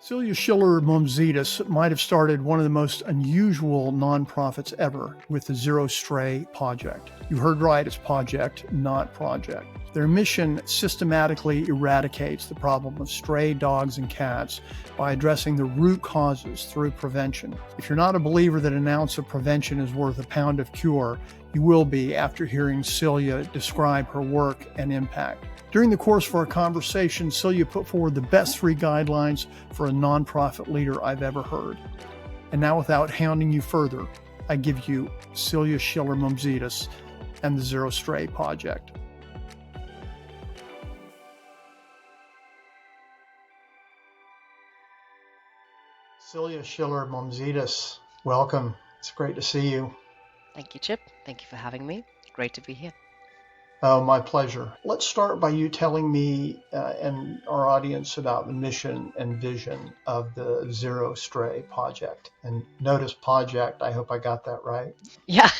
Silja Schiller-Moumtzidis might have started one of the most unusual nonprofits ever with the Zero Stray Pawject. You heard right, it's Pawject, not project. Their mission systematically eradicates the problem of stray dogs and cats by addressing the root causes through prevention. If you're not a believer that an ounce of prevention is worth a pound of cure, you will be after hearing Silja describe her work and impact. During the course of our conversation, Silja put forward the best 3 guidelines for a nonprofit leader I've ever heard. And now, without hounding you further, I give you Silja Schiller-Moumtzidis and the Zero Stray Pawject. Silja Schiller-Moumtzidis, welcome. It's great to see you. Thank you, Chip. Thank you for having me. Great to be here. Oh, my pleasure. Let's start by you telling me and our audience about the mission and vision of the Zero Stray Pawject. And notice Pawject, I hope I got that right. Yeah,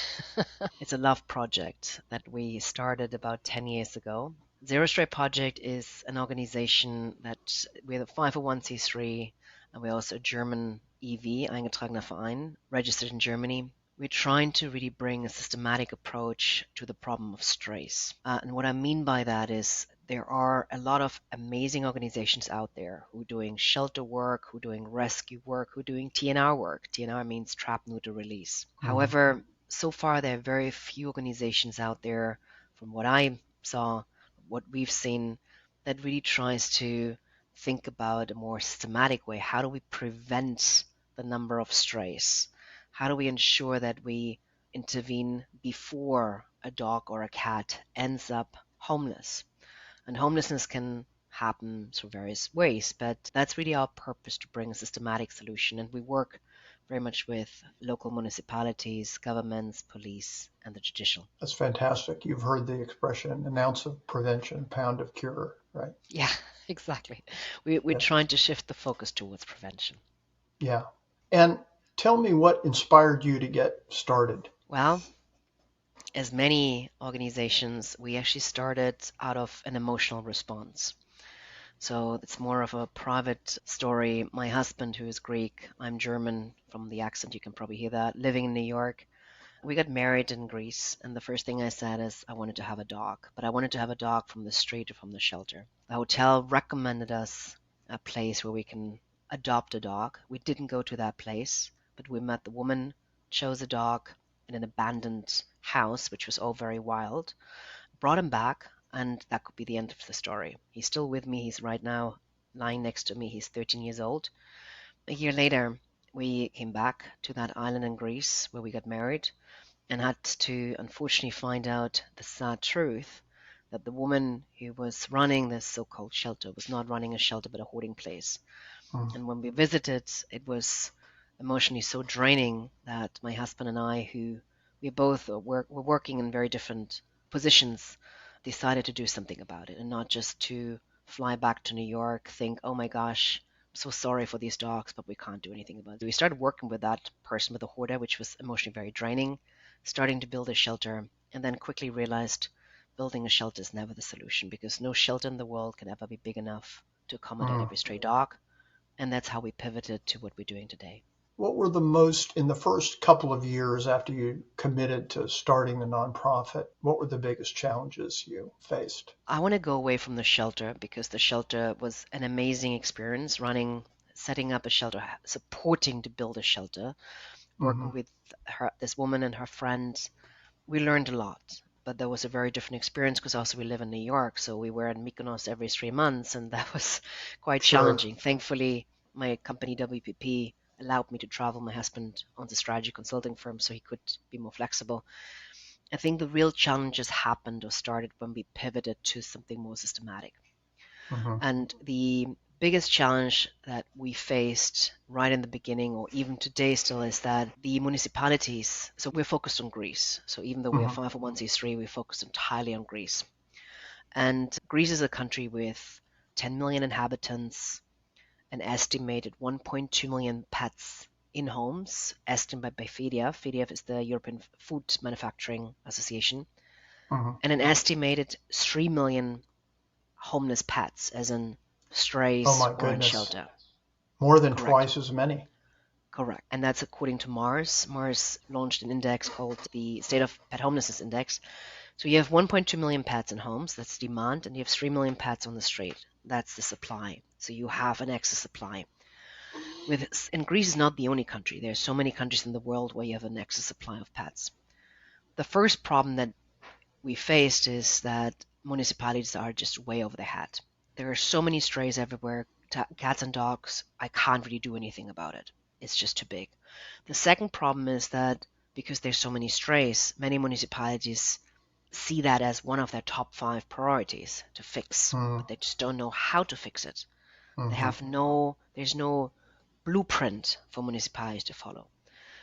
it's a love project that we started about 10 years ago. Zero Stray Pawject is an organization that we're the 501c3 and we're also a German EV, eingetragener Verein, registered in Germany. We're trying to really bring a systematic approach to the problem of strays. And what I mean by that is there are a lot of amazing organizations out there who are doing shelter work, who are doing rescue work, who are doing TNR work. TNR means trap, neuter, release. However, so far there are very few organizations out there, from what I saw, what we've seen, that really tries to think about a more systematic way. How do we prevent the number of strays? How do we ensure that we intervene before a dog or a cat ends up homeless? And homelessness can happen through various ways, but that's really our purpose, to bring a systematic solution. And we work very much with local municipalities, governments, police, and the judicial. That's fantastic. You've heard the expression, an ounce of prevention, pound of cure, right? Yeah, exactly. We're trying to shift the focus towards prevention. Yeah. And tell me what inspired you to get started. Well, as many organizations, we actually started out of an emotional response. So it's more of a private story. My husband, who is Greek, I'm German, from the accent you can probably hear that, living in New York. We got married in Greece, and the first thing I said is I wanted to have a dog, but I wanted to have a dog from the street or from the shelter. The hotel recommended us a place where we can adopt a dog. We didn't go to that place, but we met the woman, chose a dog in an abandoned house, which was all very wild, brought him back, and that could be the end of the story. He's still with me. He's right now lying next to me. He's 13 years old. A year later, we came back to that island in Greece where we got married and had to unfortunately find out the sad truth that the woman who was running this so-called shelter was not running a shelter but a hoarding place. And when we visited, it was emotionally so draining that my husband and I, who we both were working in very different positions, decided to do something about it, and not just to fly back to New York, think, oh my gosh, I'm so sorry for these dogs, but we can't do anything about it. We started working with that person, with the hoarder, which was emotionally very draining, starting to build a shelter, and then quickly realized building a shelter is never the solution, because no shelter in the world can ever be big enough to accommodate every stray dog. And that's how we pivoted to what we're doing today. What were in the first couple of years after you committed to starting the nonprofit, what were the biggest challenges you faced? I want to go away from the shelter, because the shelter was an amazing experience, setting up a shelter, supporting to build a shelter, working with this woman and her friends. We learned a lot, but there was a very different experience because also we live in New York, so we were in Mykonos every 3 months, and that was quite challenging. Thankfully, my company WPP allowed me to travel. My husband owns a strategy consulting firm, so he could be more flexible. I think the real challenges happened or started when we pivoted to something more systematic. And the biggest challenge that we faced right in the beginning, or even today still, is that the municipalities, so we're focused on Greece. So even though we're 501c3, we focus entirely on Greece. And Greece is a country with 10 million inhabitants, an estimated 1.2 million pets in homes, estimated by FEDIAF. FEDIAF is the European Food Manufacturing Association, and an estimated 3 million homeless pets, as in strays or in shelter. More than Correct. twice as many. Correct. And that's according to Mars. Mars launched an index called the State of Pet Homelessness Index. So you have 1.2 million pets in homes, that's demand, and you have 3 million pets on the street. That's the supply. So you have an excess supply. And Greece is not the only country. There are so many countries in the world where you have an excess supply of pets. The first problem that we faced is that municipalities are just way over their head. There are so many strays everywhere, cats and dogs. I can't really do anything about it. It's just too big. The second problem is that because there's so many strays, many municipalities see that as one of their top 5 priorities to fix, but they just don't know how to fix it. They have there's no blueprint for municipalities to follow.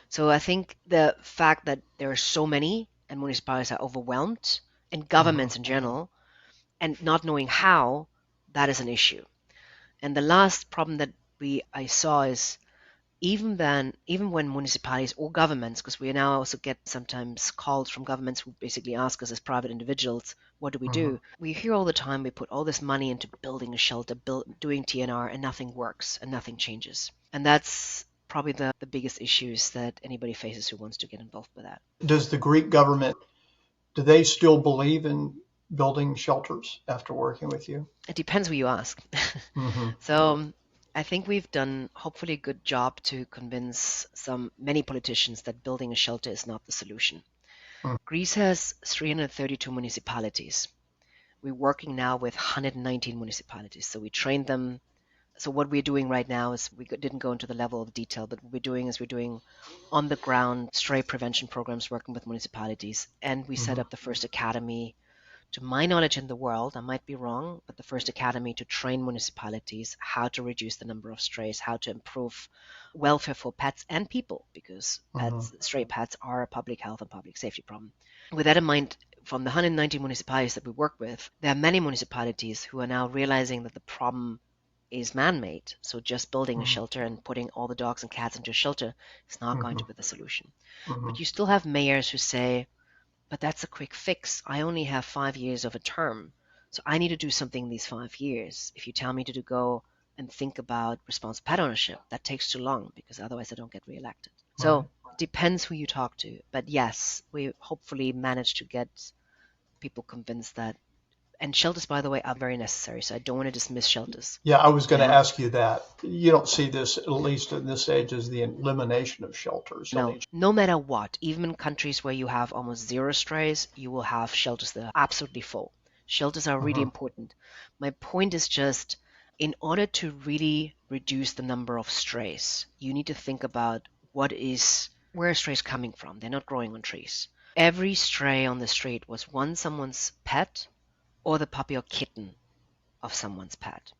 So I think the fact that there are so many and municipalities are overwhelmed, and governments in general, and not knowing how, that is an issue. And the last problem that I saw is even when municipalities or governments, because we now also get sometimes calls from governments who basically ask us as private individuals, what do we do? We hear all the time we put all this money into building a shelter, doing TNR, and nothing works and nothing changes. And that's probably the biggest issues that anybody faces who wants to get involved with that. Does the Greek government, do they still believe in building shelters after working with you? It depends who you ask. So I think we've done hopefully a good job to convince many politicians that building a shelter is not the solution. Greece has 332 municipalities. We're working now with 119 municipalities. So we trained them. So what we're doing right now is we didn't go into the level of detail, but what we're doing is we're doing on the ground stray prevention programs working with municipalities. And we set up the first academy, to my knowledge in the world, I might be wrong, but the first academy to train municipalities how to reduce the number of strays, how to improve welfare for pets and people, because stray pets are a public health and public safety problem. With that in mind, from the 190 municipalities that we work with, there are many municipalities who are now realizing that the problem is man-made. So just building a shelter and putting all the dogs and cats into a shelter is not going to be the solution. But you still have mayors who say, but that's a quick fix. I only have 5 years of a term, so I need to do something in these 5 years. If you tell me to go and think about responsible pet ownership, that takes too long because otherwise I don't get reelected. So it depends who you talk to. But yes, we hopefully managed to get people convinced that. And shelters, by the way, are very necessary, so I don't want to dismiss shelters. Yeah, I was going to ask you that. You don't see this, at least at this age, as the elimination of shelters. No matter what, even in countries where you have almost zero strays, you will have shelters that are absolutely full. Shelters are really important. My point is just, in order to really reduce the number of strays, you need to think about where are strays coming from? They're not growing on trees. Every stray on the street was once someone's pet, or the puppy or kitten of someone's pet.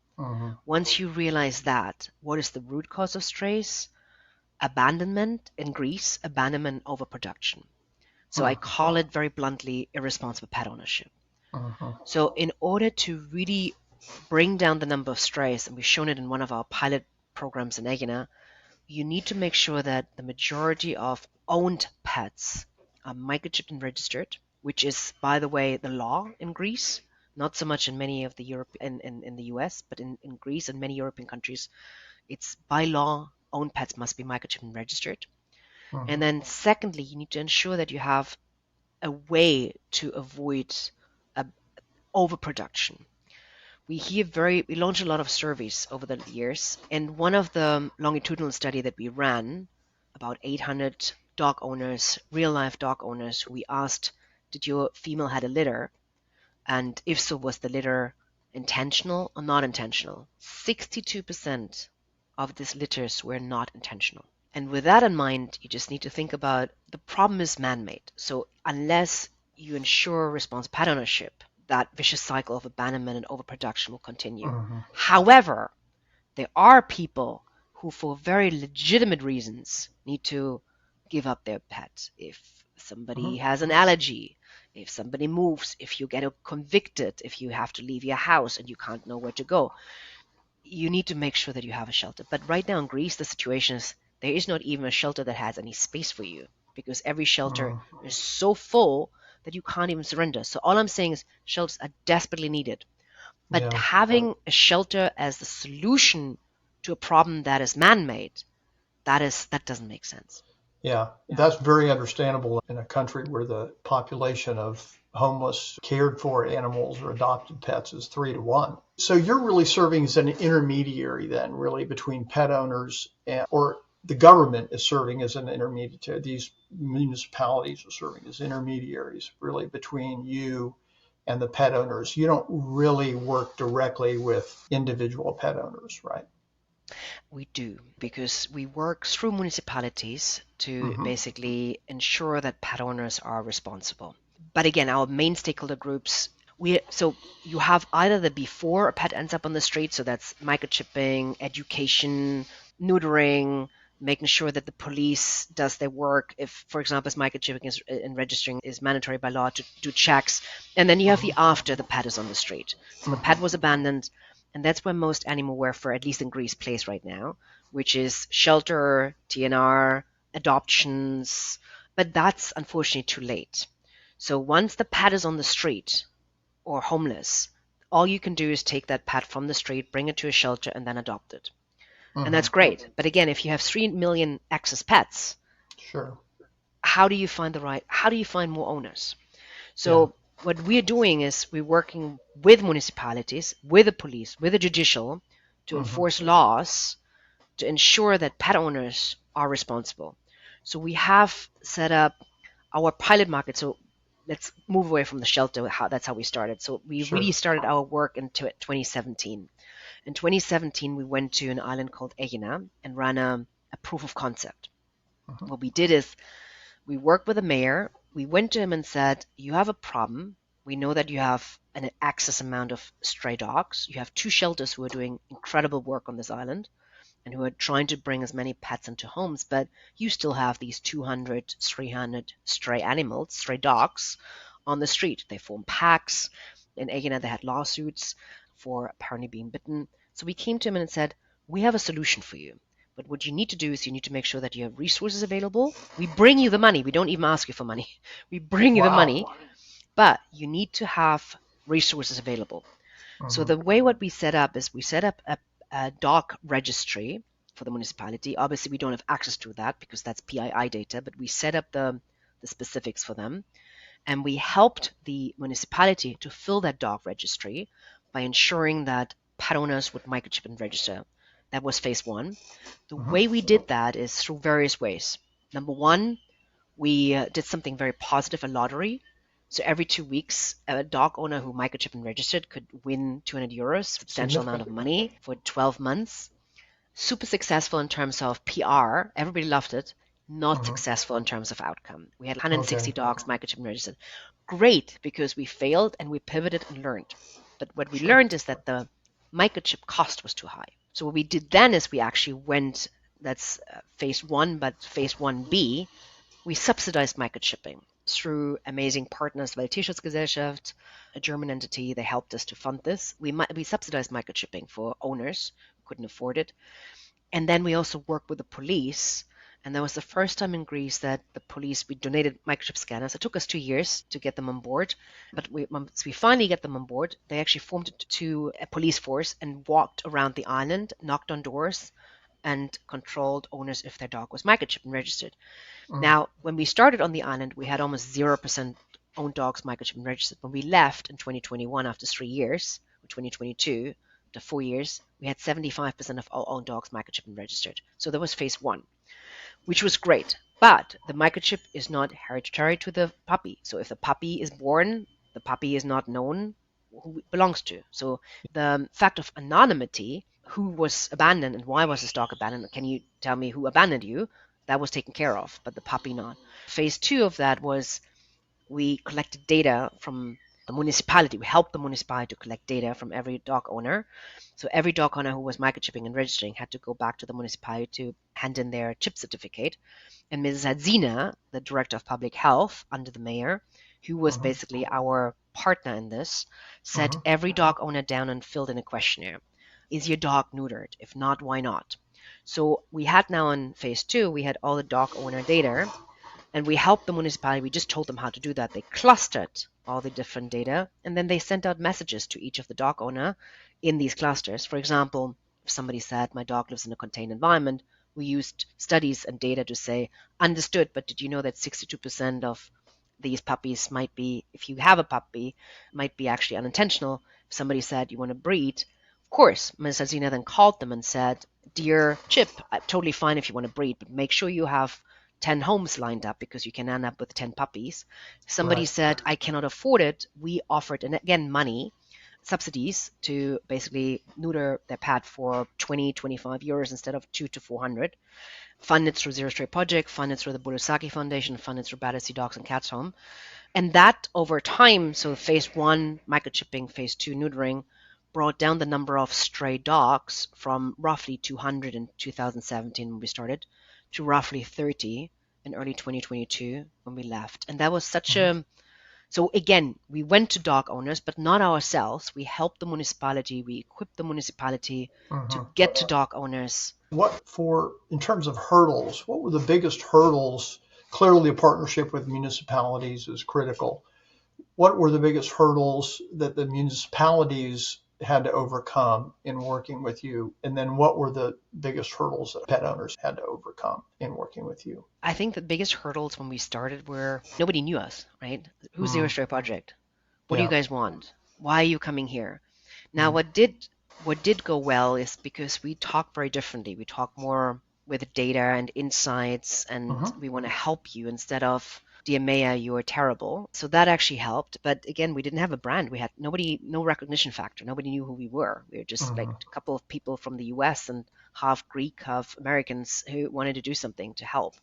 Once you realize that, what is the root cause of strays? Abandonment in Greece, abandonment overproduction. So I call it very bluntly irresponsible pet ownership. So in order to really bring down the number of strays, and we've shown it in one of our pilot programs in Egina, you need to make sure that the majority of owned pets are microchipped and registered, which is, by the way, the law in Greece. Not so much in many of the in the US, but in Greece and many European countries, it's by law, owned pets must be microchipped and registered. And then secondly, you need to ensure that you have a way to avoid overproduction. We launched a lot of surveys over the years, and one of the longitudinal study that we ran, about 800 dog owners, real life dog owners, who we asked, did your female had a litter? And if so, was the litter intentional or not intentional? 62% of these litters were not intentional. And with that in mind, you just need to think about the problem is man-made. So unless you ensure responsible pet ownership, that vicious cycle of abandonment and overproduction will continue. However, there are people who, for very legitimate reasons, need to give up their pet. If somebody has an allergy, if somebody moves, if you get convicted, if you have to leave your house and you can't know where to go, you need to make sure that you have a shelter. But right now in Greece, the situation is there is not even a shelter that has any space for you, because every shelter is so full that you can't even surrender. So all I'm saying is shelters are desperately needed. But having a shelter as the solution to a problem that is man-made, that doesn't make sense. Yeah, that's very understandable in a country where the population of homeless, cared for animals or adopted pets is 3 to 1. So you're really serving as an intermediary then, really, between pet owners or the government is serving as an intermediary. These municipalities are serving as intermediaries, really, between you and the pet owners. You don't really work directly with individual pet owners, right? We do, because we work through municipalities to Mm-hmm. basically ensure that pet owners are responsible. But again, our main stakeholder groups, so you have either the before a pet ends up on the street, so that's microchipping, education, neutering, making sure that the police does their work. If, for example, as microchipping and registering is mandatory by law to do checks, and then you have the after the pet is on the street. So the pet was abandoned, and that's where most animal welfare, at least in Greece, plays right now, which is shelter, TNR, adoptions, but that's unfortunately too late. So once the pet is on the street or homeless, all you can do is take that pet from the street, bring it to a shelter, and then adopt it. And that's great. But again, if you have 3 million excess pets, Sure. how do you find more owners? So what we're doing is we're working with municipalities, with the police, with the judicial to enforce laws to ensure that pet owners are responsible. So we have set up our pilot market. So let's move away from the shelter. That's how we started. So we really started our work in 2017. In 2017, we went to an island called Egina and ran a proof of concept. What we did is we worked with the mayor. We went to him and said, you have a problem. We know that you have an excess amount of stray dogs. You have 2 shelters who are doing incredible work on this island and who are trying to bring as many pets into homes, but you still have these 200, 300 stray animals, stray dogs on the street. They form packs. In Egina, they had lawsuits for apparently being bitten. So we came to him and said, we have a solution for you. But what you need to do is you need to make sure that you have resources available. We bring you the money. We don't even ask you for money. We bring you the money, but you need to have resources available. So the way what we set up is we set up a dog registry for the municipality. Obviously, we don't have access to that because that's PII data, but we set up the specifics for them. And we helped the municipality to fill that dog registry by ensuring that pet owners would microchip and register. That was phase 1. The way we did that is through various ways. Number 1, we did something very positive, a lottery. So every 2 weeks, a dog owner who microchipped and registered could win 200 euros, substantial amount of money for 12 months. Super successful in terms of PR. Everybody loved it. Not successful in terms of outcome. We had 160 dogs microchipped and registered. Great, because we failed and we pivoted and learned. But what we learned is that the microchip cost was too high. So what we did then is we actually went, that's phase 1, but phase 1B, we subsidized microchipping through amazing partners, Welttierschutzgesellschaft, a German entity. They helped us to fund this. We subsidized microchipping for owners who couldn't afford it. And then we also worked with the police. And that was the first time in Greece that the police, we donated microchip scanners. It took us 2 years to get them on board. But once we finally get them on board, they actually formed a police force and walked around the island, knocked on doors, and controlled owners if their dog was microchipped and registered. Now, when we started on the island, we had almost 0% owned dogs microchipped and registered. When we left in 2021 after 3 years, or 2022 after 4 years, we had 75% of all owned dogs microchipped and registered. So that was phase 1. Which was great. But the microchip is not hereditary to the puppy. So if the puppy is born, the puppy is not known who it belongs to. So the fact of anonymity, who was abandoned and why was this dog abandoned? Can you tell me who abandoned you? That was taken care of, but the puppy not. Phase 2 of that was we collected data from the municipality. We helped the municipality to collect data from every dog owner. So every dog owner who was microchipping and registering had to go back to the municipality to hand in their chip certificate. And Mrs. Hadzina, the director of public health under the mayor, who was basically our partner in this, sat every dog owner down and filled in a questionnaire. Is your dog neutered? If not, why not? So we had now in phase 2, we had all the dog owner data, and we helped the municipality. We just told them how to do that. They clustered all the different data, and then they sent out messages to each of the dog owner in these clusters. For example, if somebody said my dog lives in a contained environment, we used studies and data to say, understood, but did you know that 62% of these puppies might be, if you have a puppy, might be actually unintentional. If somebody said you want to breed, of course, Ms. Alsina then called them and said, dear Chip, totally fine if you want to breed, but make sure you have 10 homes lined up because you can end up with 10 puppies. If somebody said, I cannot afford it, we offered, and again, money, subsidies to basically neuter their pet for 20, 25 euros instead of 2 to 400. Funded through Zero Stray Pawject, funded through the Burusaki Foundation, funded through Battersea Dogs and Cats Home. And that over time, so phase 1, microchipping, phase 2, neutering, brought down the number of stray dogs from roughly 200 in 2017 when we started to roughly 30 in early 2022 when we left. And that was such a so again, we went to dog owners, but not ourselves. We helped the municipality, we equipped the municipality to get to dog owners. In terms of hurdles, what were the biggest hurdles? Clearly, a partnership with municipalities is critical. What were the biggest hurdles that the municipalities had to overcome in working with you? And then what were the biggest hurdles that pet owners had to overcome in working with you? I think the biggest hurdles when we started were nobody knew us, right? Who's Zero Stray Pawject? What do you guys want? Why are you coming here? Now, what did go well is because we talk very differently. We talk more with data and insights, and we want to help you instead of, dear Maya, you are terrible. So that actually helped. But again, we didn't have a brand. We had no recognition factor. Nobody knew who we were. We were just like a couple of people from the US and half Greek, half Americans who wanted to do something to help.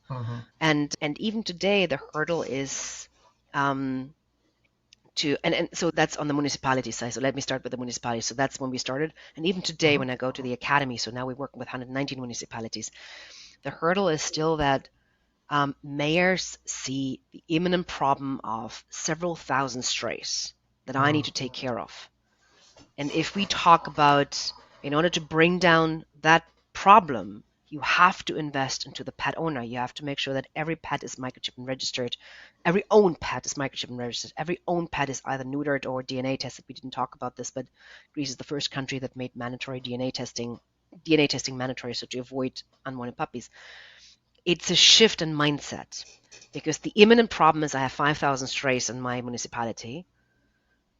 And even today, the hurdle is and so that's on the municipality side. So let me start with the municipality. So that's when we started. And even today, when I go to the academy, so now we work with 119 municipalities, the hurdle is still that mayors see the imminent problem of several thousand strays that I need to take care of. And if we talk about, in order to bring down that problem, you have to invest into the pet owner. You have to make sure that every pet is microchipped and registered. Every owned pet is microchipped and registered. Every owned pet is either neutered or DNA tested. We didn't talk about this, but Greece is the first country that made mandatory DNA testing mandatory, so to avoid unwanted puppies. It's a shift in mindset because the imminent problem is I have 5,000 strays in my municipality.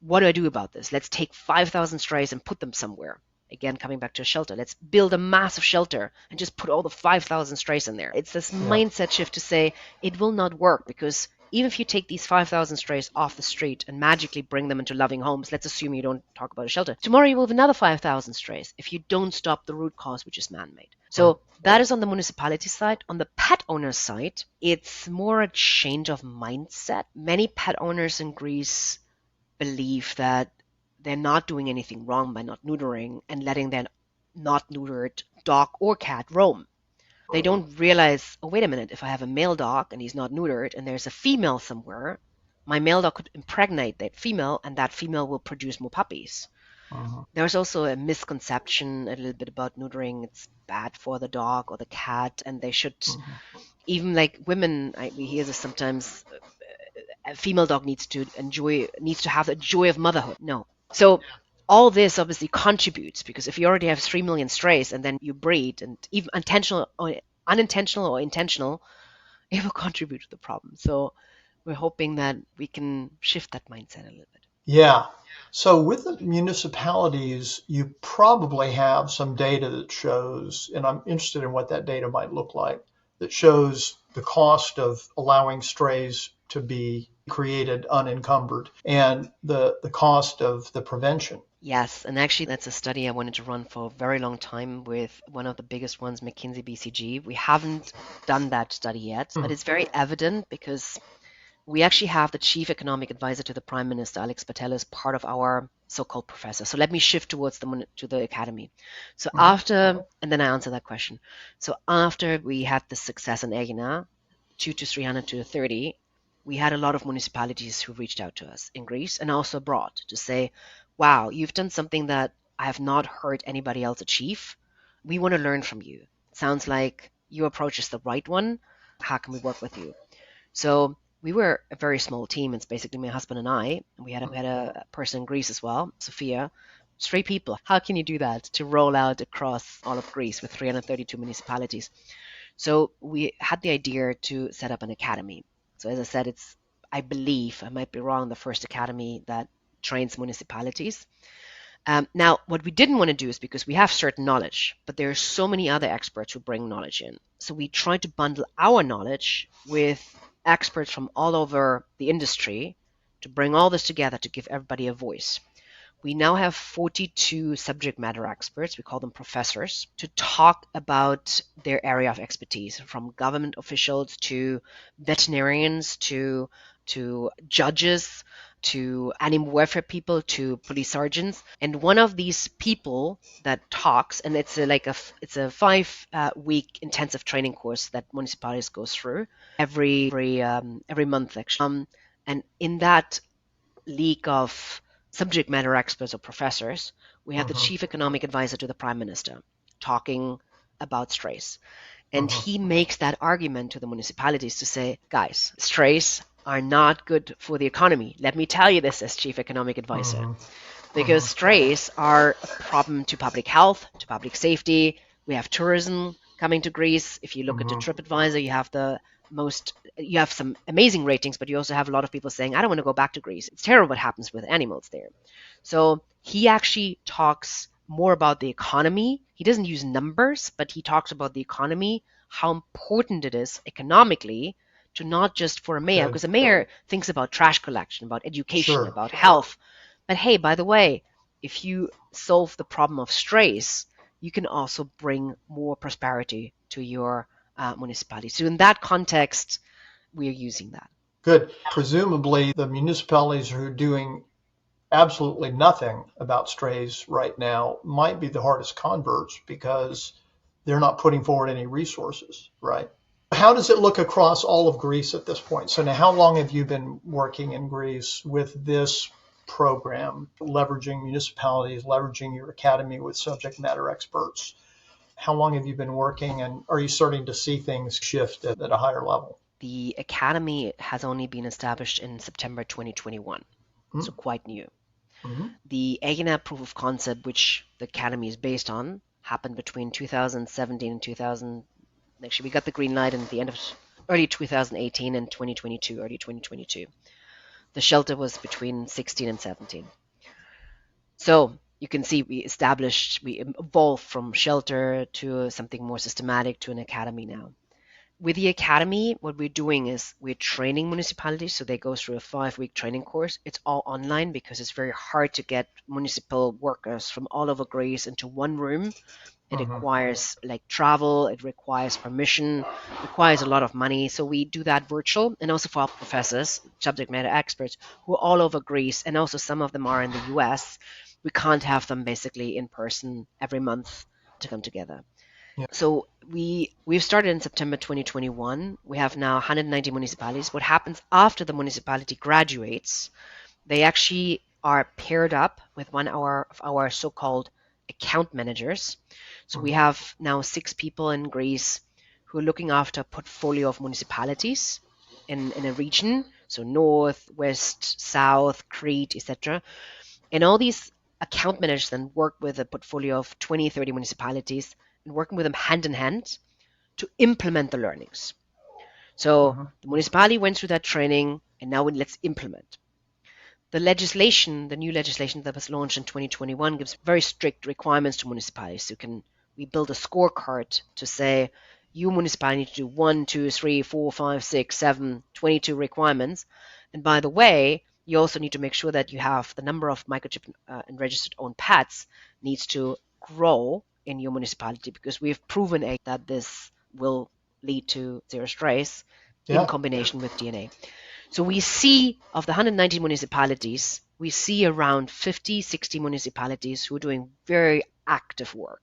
What do I do about this? Let's take 5,000 strays and put them somewhere. Again, coming back to a shelter, let's build a massive shelter and just put all the 5,000 strays in there. It's this mindset shift to say it will not work because even if you take these 5,000 strays off the street and magically bring them into loving homes, let's assume you don't talk about a shelter. Tomorrow you will have another 5,000 strays if you don't stop the root cause, which is man-made. So that is on the municipality side. On the pet owner side, it's more a change of mindset. Many pet owners in Greece believe that they're not doing anything wrong by not neutering and letting their not neutered dog or cat roam. They don't realize, oh, wait a minute, if I have a male dog and he's not neutered and there's a female somewhere, my male dog could impregnate that female and that female will produce more puppies. There's also a misconception a little bit about neutering. It's bad for the dog or the cat, and they should, even like women, we hear this sometimes, a female dog needs to have the joy of motherhood. No. So all this obviously contributes because if you already have 3 million strays and then you breed, and even unintentional or intentional, it will contribute to the problem. So we're hoping that we can shift that mindset a little bit. Yeah. So with the municipalities, you probably have some data that shows, and I'm interested in what that data might look like, that shows the cost of allowing strays to be created unencumbered and the cost of the prevention. Yes, and actually that's a study I wanted to run for a very long time with one of the biggest ones, McKinsey BCG. We haven't done that study yet, but it's very evident because we actually have the chief economic advisor to the Prime Minister, Alex Patel, as part of our so-called professor. So let me shift towards the academy. So after, and then I answer that question. So after we had the success in Egina, 2 to 300 to 30, we had a lot of municipalities who reached out to us in Greece and also abroad to say, wow, you've done something that I have not heard anybody else achieve. We want to learn from you. It sounds like your approach is the right one. How can we work with you? So we were a very small team. It's basically my husband and I. And we had a person in Greece as well, Sophia. stray people. How can you do that to roll out across all of Greece with 332 municipalities? So we had the idea to set up an academy. So as I said, it's, I believe, I might be wrong, the first academy that trains municipalities. Now, what we didn't want to do is, because we have certain knowledge, but there are so many other experts who bring knowledge in. So we tried to bundle our knowledge with experts from all over the industry to bring all this together to give everybody a voice. We now have 42 subject matter experts, we call them professors, to talk about their area of expertise, from government officials to veterinarians to judges to animal welfare people to police sergeants. And one of these people that talks, and it's it's a 5 week intensive training course that municipalities goes through every month actually. And in that league of subject matter experts or professors, we have the chief economic advisor to the prime minister talking about strays. And he makes that argument to the municipalities to say, guys, strays are not good for the economy. Let me tell you this as chief economic advisor. Because strays are a problem to public health, to public safety. We have tourism coming to Greece. If you look at the TripAdvisor, you have some amazing ratings, but you also have a lot of people saying, I don't want to go back to Greece. It's terrible what happens with animals there. So he actually talks more about the economy. He doesn't use numbers, but he talks about the economy, how important it is economically to not just for a mayor, because a mayor thinks about trash collection, about education, about health. But hey, by the way, if you solve the problem of strays, you can also bring more prosperity to your municipality. So in that context, we are using that. Good. Presumably, the municipalities who are doing absolutely nothing about strays right now might be the hardest converts because they're not putting forward any resources, right? How does it look across all of Greece at this point? So now, how long have you been working in Greece with this program, leveraging municipalities, leveraging your academy with subject matter experts? How long have you been working, and are you starting to see things shift at a higher level? The academy has only been established in September 2021, so quite new. The AGNAP proof of concept, which the academy is based on, happened between 2017 and 2000. Actually, we got the green light in the end of early 2018 and 2022, early 2022. The shelter was between 16 and 17. So you can see we evolved from shelter to something more systematic to an academy now. With the academy, what we're doing is we're training municipalities, so they go through a 5-week training course. It's all online because it's very hard to get municipal workers from all over Greece into one room. It requires like travel, it requires permission, requires a lot of money. So we do that virtual, and also for our professors, subject matter experts who are all over Greece, and also some of them are in the US. We can't have them basically in person every month to come together. So we've started in September 2021. We have now 190 municipalities. What happens after the municipality graduates, they actually are paired up with one of our so-called account managers. So we have now 6 people in Greece who are looking after a portfolio of municipalities in a region, so north, west, south, Crete, etc. And all these account managers then work with a portfolio of 20, 30 municipalities and working with them hand in hand to implement the learnings. So the municipality went through that training, and now let's implement. The new legislation that was launched in 2021 gives very strict requirements to municipalities. We build a scorecard to say, you municipality need to do 1, 2, 3, 4, 5, 6, 7, 22 requirements. And by the way, you also need to make sure that you have the number of microchip and registered owned pets needs to grow in your municipality, because we've proven that this will lead to zero strays in combination with DNA. So we see of the 190 municipalities, we see around 50, 60 municipalities who are doing very active work.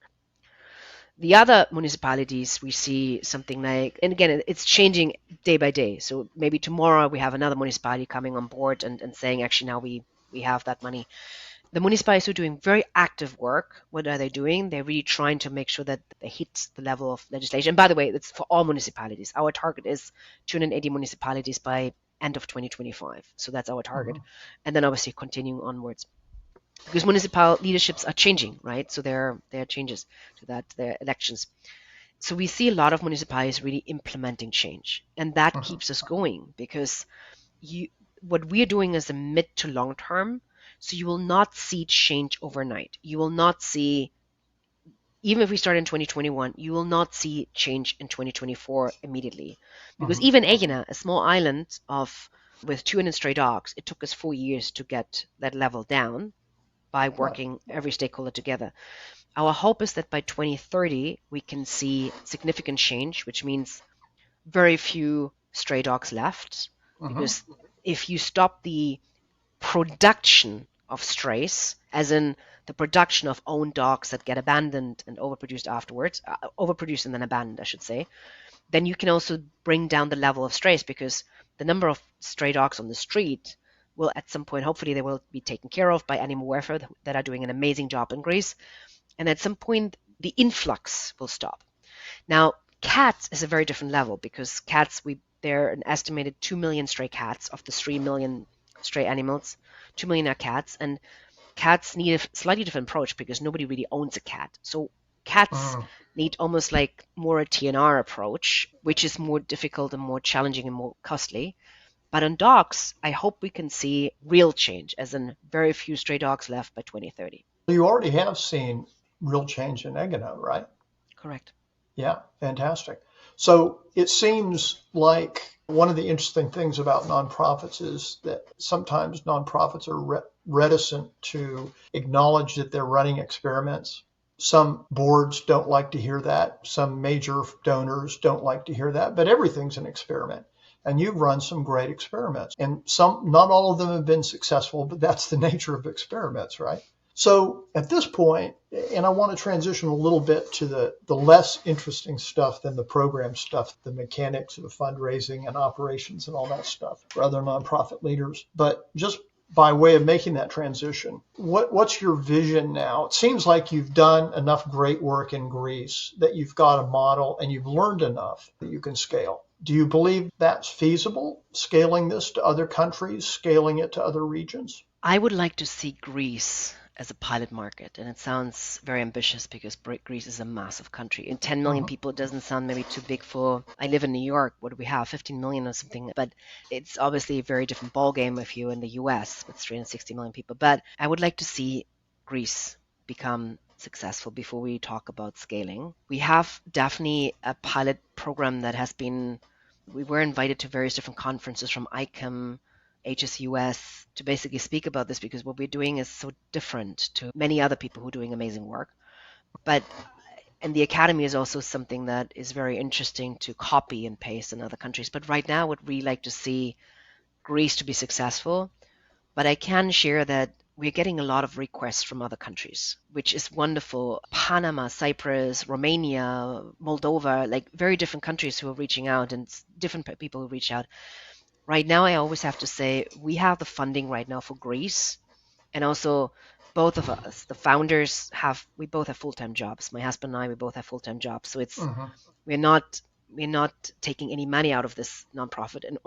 The other municipalities, we see something like, and again, it's changing day by day. So maybe tomorrow we have another municipality coming on board and saying, actually, now we have that money. The municipalities who are doing very active work, what are they doing? They're really trying to make sure that they hit the level of legislation. And by the way, it's for all municipalities. Our target is 280 municipalities by end of 2025. So that's our target. And then obviously continuing onwards. because municipal leaderships are changing, right? So there are changes to that, their elections. So we see a lot of municipalities really implementing change, and that Mhm. keeps us going because you what we're doing is a mid to long term. So you will not see change overnight. You will not see, even if we start in 2021, you will not see change in 2024 immediately. Because Mhm. even Egina, a small island of with 200 stray dogs, it took us 4 years to get that level down by Right. working every stakeholder together. Our hope is that by 2030, we can see significant change, which means very few stray dogs left. Mhm. Because if you stop the production of strays, as in the production of own dogs that get abandoned and overproduced afterwards, overproduced and then abandoned, I should say, then you can also bring down the level of strays because the number of stray dogs on the street will at some point, hopefully, they will be taken care of by animal welfare that are doing an amazing job in Greece. And at some point, the influx will stop. Now, cats is a very different level because cats, there are an estimated 2 million stray cats of the 3 million stray animals. 2 million are cats, and cats need a slightly different approach because nobody really owns a cat. So cats Mhm. need almost like more a TNR approach, which is more difficult and more challenging and more costly. But on dogs, I hope we can see real change, as in very few stray dogs left by 2030. You already have seen real change in Egina, right? Correct. Yeah, fantastic. So it seems like one of the interesting things about nonprofits is that sometimes nonprofits are reticent to acknowledge that they're running experiments. Some boards don't like to hear that. Some major donors don't like to hear that, but everything's an experiment. And you've run some great experiments. And some, not all of them have been successful, but that's the nature of experiments, right? So at this point, and I want to transition a little bit to the less interesting stuff than the program stuff, the mechanics of fundraising and operations and all that stuff for other nonprofit leaders. But just by way of making that transition, what's your vision now? It seems like you've done enough great work in Greece that you've got a model and you've learned enough that you can scale. Do you believe that's feasible, scaling this to other countries, scaling it to other regions? I would like to see Greece as a pilot market, and it sounds very ambitious because Greece is a massive country. And 10 million Mhm. people doesn't sound maybe too big for. I live in New York. What do we have? 15 million or something. But it's obviously a very different ballgame if you're in the US with 360 million people. But I would like to see Greece become successful before we talk about scaling. We have definitely a pilot program that has been. We were invited to various different conferences from ICOM, HSUS to basically speak about this because what we're doing is so different to many other people who are doing amazing work. But and the academy is also something that is very interesting to copy and paste in other countries. But right now, I would really like to see Greece to be successful. But I can share that we're getting a lot of requests from other countries, which is wonderful. Panama, Cyprus, Romania, Moldova, like very different countries who are reaching out and different people who reach out. Right now, I always have to say we have the funding right now for Greece, and also both of us, the founders, we both have full-time jobs. My husband and I, we both have full-time jobs, so Mhm. we're not we're not taking any money out of this nonprofit, and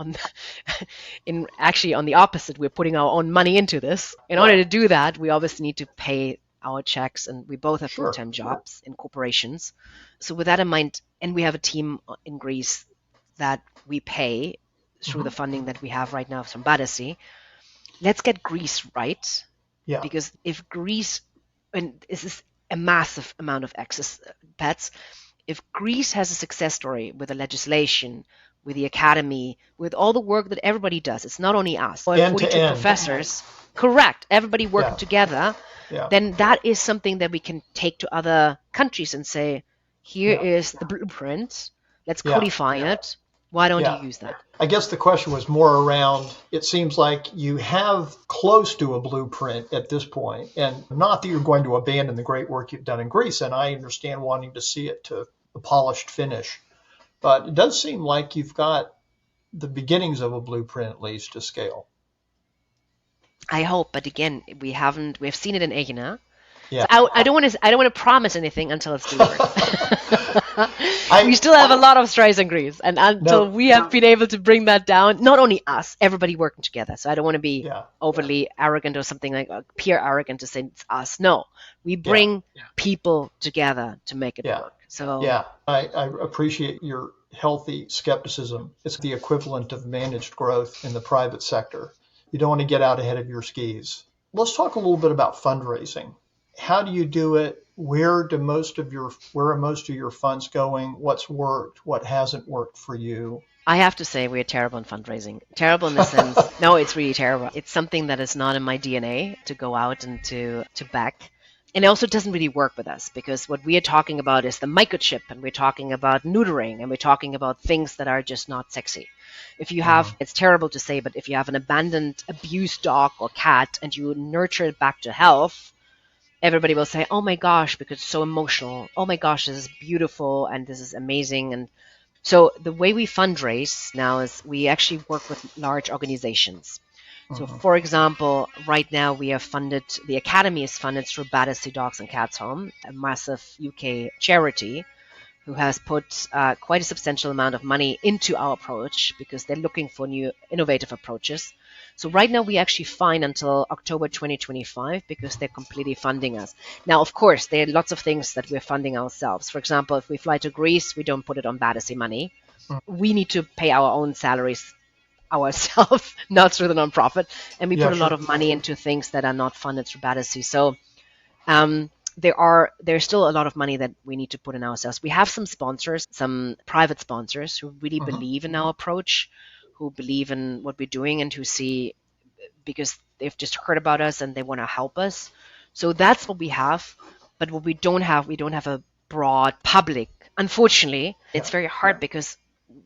in actually on the opposite, we're putting our own money into this. In order Right. to do that, we obviously need to pay our checks, and we both have Sure. full-time jobs in corporations. So with that in mind, and we have a team in Greece that we pay through the Mhm. funding that we have right now from Badasi. Let's get Greece right, Yeah. because if Greece, and this is a massive amount of excess pets, if Greece has a success story with the legislation, with the academy, with all the work that everybody does, it's not only us, or End to 42 end. professors, correct, everybody working Yeah. together, Yeah. then that is something that we can take to other countries and say, here Yeah. is the blueprint, let's Yeah. codify it. Why don't you Yeah. use that? I guess the question was more around it seems like you have close to a blueprint at this point, and not that you're going to abandon the great work you've done in Greece, and I understand wanting to see it to the polished finish. But it does seem like you've got the beginnings of a blueprint at least to scale. I hope, but again, we've seen it in Egina. Yeah. So I don't want to promise anything until it's delivered. We still have a lot of strays in Greece, and until we have been able to bring that down, not only us, everybody working together. So I don't want to be overly arrogant or something like peer arrogant to say it's us. No, we bring people together to make it work. So I appreciate your healthy skepticism. It's the equivalent of managed growth in the private sector. You don't want to get out ahead of your skis. Let's talk a little bit about fundraising. How do you do it? Where are most of your funds going? What's worked? What hasn't worked for you? I have to say we're terrible in fundraising. Terrible in the sense, no, it's really terrible. It's something that is not in my DNA to go out and to back. And it also doesn't really work with us because what we are talking about is the microchip, and we're talking about neutering, and we're talking about things that are just not sexy. If you have, it's terrible to say, but if you have an abandoned, abused dog or cat and you nurture it back to health, everybody will say, oh my gosh, because it's so emotional. Oh my gosh, this is beautiful and this is amazing. And so the way we fundraise now is we actually work with large organizations. So, for example, right now we are funded, the Academy is funded through Battersea Dogs and Cats Home, a massive UK charity who has put quite a substantial amount of money into our approach because they're looking for new innovative approaches. So right now we actually fund until October 2025 because they're completely funding us. Now, of course, there are lots of things that we're funding ourselves. For example, if we fly to Greece, we don't put it on Battersea money. We need to pay our own salaries ourselves, not through the nonprofit, and we put a lot of money into things that are not funded through Battersea. So there's still a lot of money that we need to put in ourselves. We have some sponsors, some private sponsors who really believe in our approach, who believe in what we're doing, and who see because they've just heard about us and they want to help us. So that's what we have. But what we don't have a broad public. Unfortunately, it's very hard because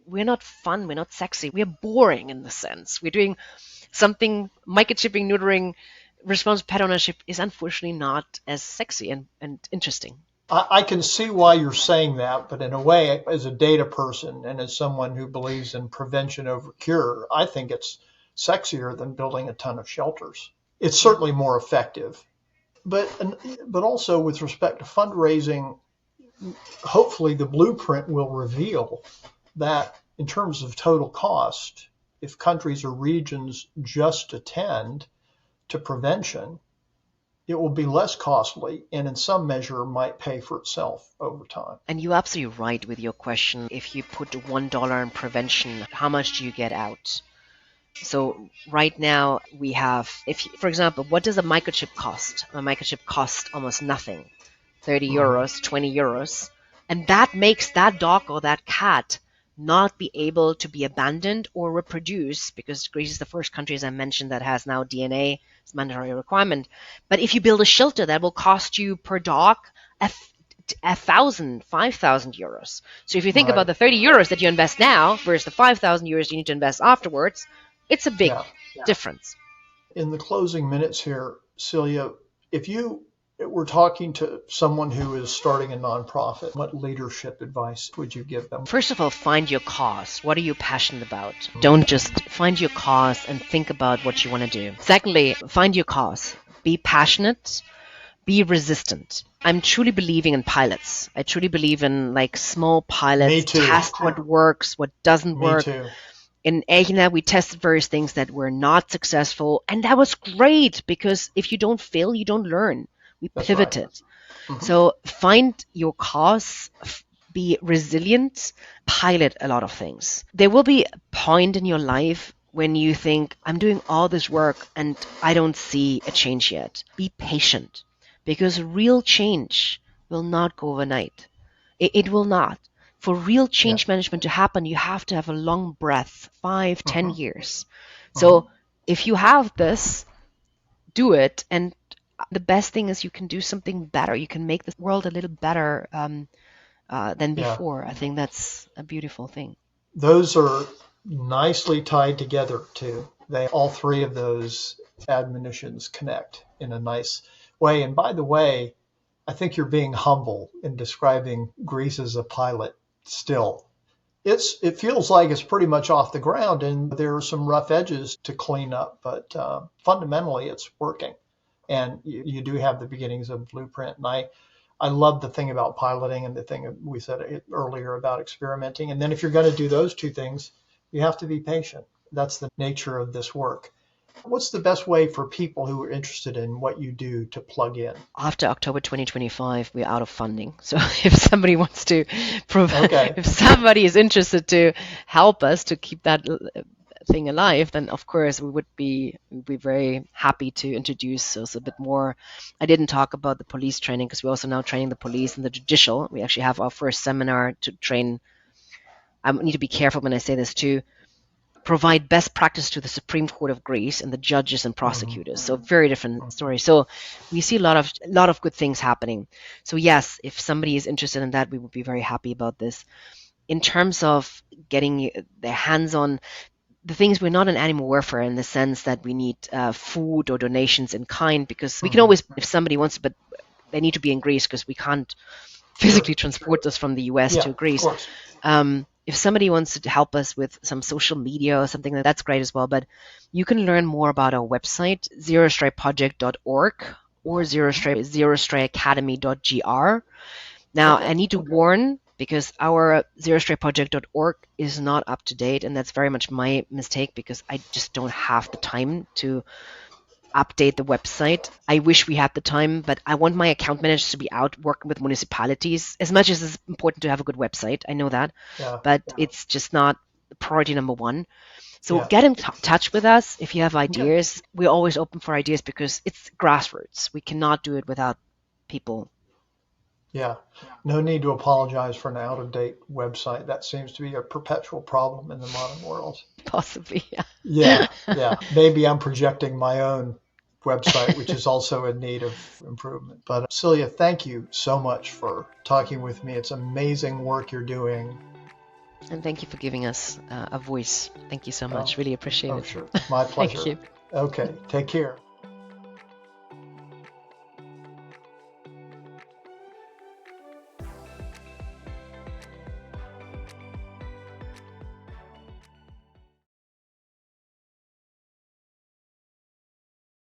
we're not fun, we're not sexy, we're boring in the sense. We're doing something, microchipping, neutering, responsible pet ownership is unfortunately not as sexy and interesting. I can see why you're saying that, but in a way, as a data person and as someone who believes in prevention over cure, I think it's sexier than building a ton of shelters. It's certainly more effective. But also with respect to fundraising, hopefully the blueprint will reveal that in terms of total cost, if countries or regions just attend to prevention, it will be less costly and in some measure might pay for itself over time. And you're absolutely right with your question. If you put $1 in prevention, how much do you get out? So right now we have, for example, what does a microchip cost? A microchip costs almost nothing, 30 euros, 20 euros. And that makes that dog or that cat not be able to be abandoned or reproduce, because Greece is the first country, as I mentioned, that has now DNA. It's a mandatory requirement. But if you build a shelter, that will cost you per dog 1,000, 5,000 euros. So if you think about the 30 euros that you invest now versus the 5,000 euros you need to invest afterwards, it's a big difference. In the closing minutes here, Silja, if you were talking to someone who is starting a nonprofit, what leadership advice would you give them? First of all, find your cause. What are you passionate about? Don't just find your cause and think about what you want to do. Secondly, find your cause. Be passionate. Be resistant. I'm truly believing in pilots. I truly believe in small pilots. Test what works, what doesn't work. Me too. In Egina, we tested various things that were not successful, and that was great because if you don't fail, you don't learn. We pivoted. Right. So find your cause, be resilient, pilot a lot of things. There will be a point in your life when you think, I'm doing all this work and I don't see a change yet. Be patient, because real change will not go overnight. It will not. For real change management to happen, you have to have a long breath, 5, 10 years. So if you have this, do it. And the best thing is you can do something better. You can make the world a little better than before. I think that's a beautiful thing. Those are nicely tied together too. All three of those admonitions connect in a nice way. And by the way, I think you're being humble in describing Greece as a pilot still. It feels like it's pretty much off the ground and there are some rough edges to clean up, but fundamentally it's working. And you do have the beginnings of blueprint. And I love the thing about piloting and the thing that we said earlier about experimenting. And then if you're going to do those two things, you have to be patient. That's the nature of this work. What's the best way for people who are interested in what you do to plug in? After October 2025, we're out of funding. So if somebody wants to provide, Okay. if somebody is interested to help us to keep that thing alive, then of course we'd be very happy to introduce us a bit more. I didn't talk about the police training because we're also now training the police and the judicial. We actually have our first seminar to train. I need to be careful when I say this too. Provide best practice to the Supreme Court of Greece and the judges and prosecutors. So very different story. So we see a lot of good things happening. So yes, if somebody is interested in that, we would be very happy about this. In terms of getting their hands on the things, we're not in animal warfare in the sense that we need food or donations in kind, because we can always, if somebody wants to, but they need to be in Greece because we can't physically transport this from the US to Greece. If somebody wants to help us with some social media or something, that's great as well. But you can learn more about our website, zerostraypawject.org or zerostrayacademy.gr. Now, I need to warn, because our zerostraypawject.org is not up to date, and that's very much my mistake because I just don't have the time to update the website. I wish we had the time, but I want my account managers to be out working with municipalities. As much as it's important to have a good website, I know that, but it's just not priority number one. So get in touch with us if you have ideas. We're always open for ideas because it's grassroots. We cannot do it without people. Yeah, no need to apologize for an out-of-date website. That seems to be a perpetual problem in the modern world. Possibly, yeah. Maybe I'm projecting my own website, which is also in need of improvement. But Silja, thank you so much for talking with me. It's amazing work you're doing. And thank you for giving us a voice. Thank you so much. Really appreciate it. Sure. My pleasure. Thank you. Okay, take care.